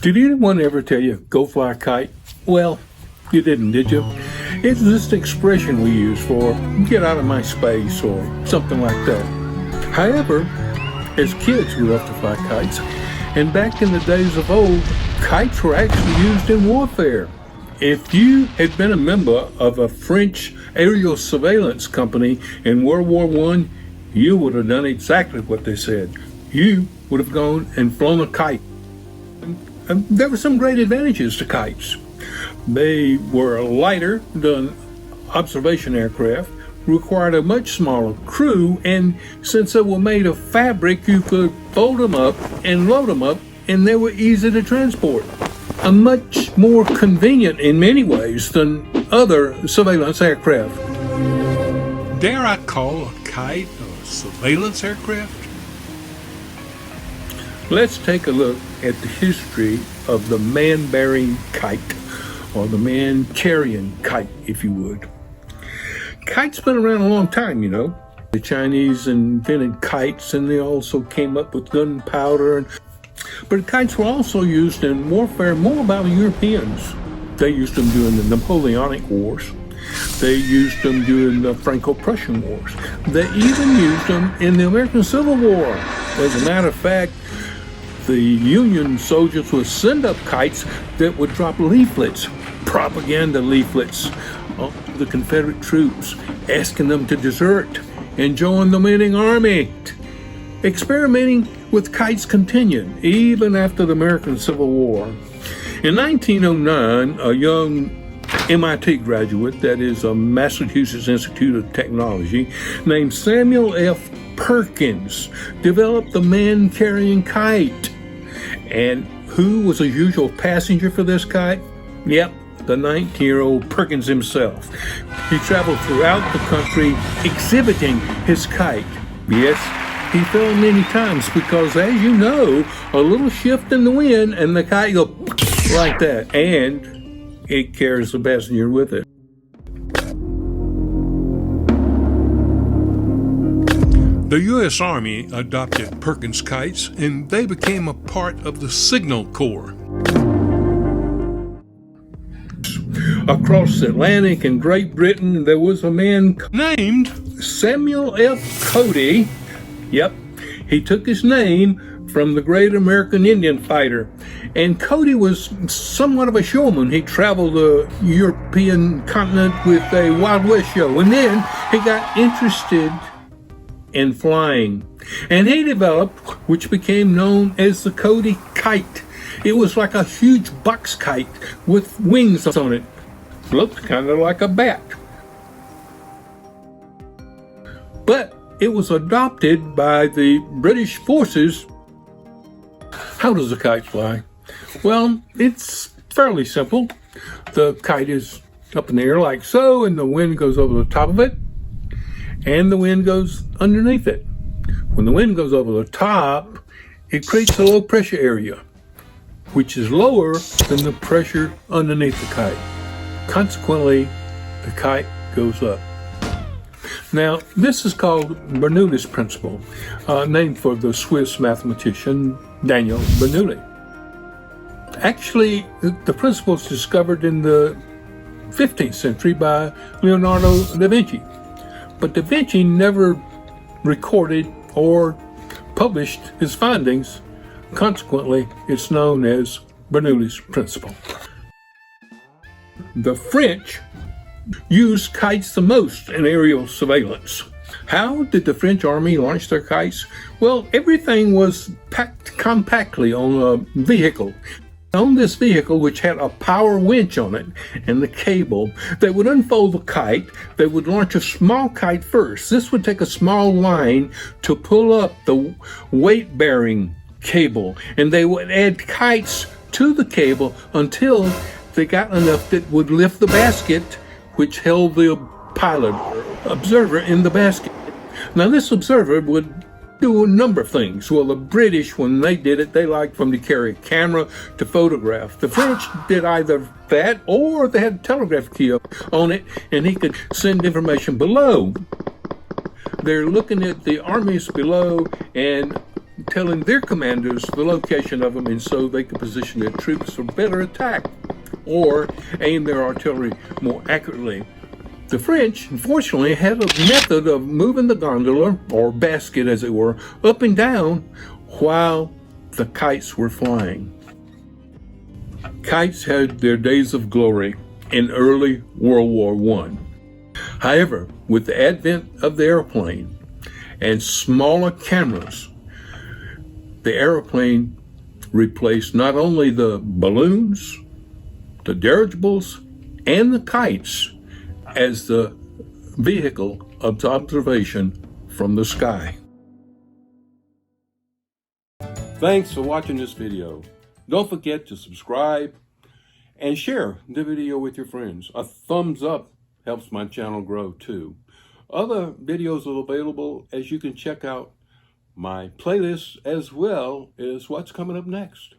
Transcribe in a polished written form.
Did anyone ever tell you, go fly a kite? Well, you didn't, did you? It's just an expression we use for get out of my space or something like that. However, as kids, we loved to fly kites. And back in the days of old, kites were actually used in warfare. If you had been a member of a French aerial surveillance company in World War I, you would have done exactly what they said. You would have gone and flown a kite. And there were some great advantages to kites. They were lighter than observation aircraft, required a much smaller crew, and since they were made of fabric, you could fold them up and load them up, and they were easy to transport. Much more convenient in many ways than other surveillance aircraft. Dare I call a kite a surveillance aircraft? Let's take a look at the history of the man-bearing kite, or the man-carrying kite, if you would. Kite's been around a long time, you know. The Chinese invented kites, and they also came up with gunpowder. But kites were also used in warfare more by the Europeans. They used them during the Napoleonic Wars. They used them during the Franco-Prussian Wars. They even used them in the American Civil War. As a matter of fact, the Union soldiers would send up kites that would drop leaflets, propaganda leaflets, on the Confederate troops, asking them to desert and join the winning army. Experimenting with kites continued even after the American Civil War. In 1909, a young MIT graduate, that is a Massachusetts Institute of Technology, named Samuel F. Perkins, developed the man-carrying kite. And who was the usual passenger for this kite? Yep, the 19-year-old Perkins himself. He traveled throughout the country exhibiting his kite. Yes, he fell many times because, as you know, a little shift in the wind and the kite goes like that, and it carries the passenger with it. The U.S. Army adopted Perkins kites, and they became a part of the Signal Corps. Across the Atlantic in Great Britain, there was a man Named Samuel F. Cody. Yep, he took his name from the great American Indian fighter. And Cody was somewhat of a showman. He traveled the European continent with a Wild West show. And then he got interested in flying. And he developed, which became known as the Cody kite. It was like a huge box kite with wings on it. Looked kind of like a bat. But it was adopted by the British forces. How does a kite fly? Well, it's fairly simple. The kite is up in the air like so, and the wind goes over the top of it, and the wind goes underneath it. When the wind goes over the top, it creates a low pressure area, which is lower than the pressure underneath the kite. Consequently, the kite goes up. Now, this is called Bernoulli's principle, named for the Swiss mathematician Daniel Bernoulli. Actually, the principle was discovered in the 15th century by Leonardo da Vinci. But da Vinci never recorded or published his findings. Consequently, it's known as Bernoulli's principle. The French used kites the most in aerial surveillance. How did the French army launch their kites? Well, everything was packed compactly on a vehicle. On this vehicle, which had a power winch on it and the cable, they would unfold the kite. They would launch a small kite first. This would take a small line to pull up the weight-bearing cable, and they would add kites to the cable until they got enough that would lift the basket, which held the pilot observer in the basket. Now, this observer would do a number of things. Well, the British, when they did it, they liked for them to carry a camera to photograph. The French did either that or they had a telegraph key on it, and he could send information below. They're looking at the armies below and telling their commanders the location of them, and so they could position their troops for better attack or aim their artillery more accurately. The French, unfortunately, had a method of moving the gondola, or basket as it were, up and down while the kites were flying. Kites had their days of glory in early World War I. However, with the advent of the airplane and smaller cameras, the airplane replaced not only the balloons, the dirigibles, and the kites as the vehicle of observation from the sky. Thanks for watching this video. Don't forget to subscribe and share the video with your friends. A thumbs up helps my channel grow too. Other videos are available, as you can check out my playlist as well as what's coming up next.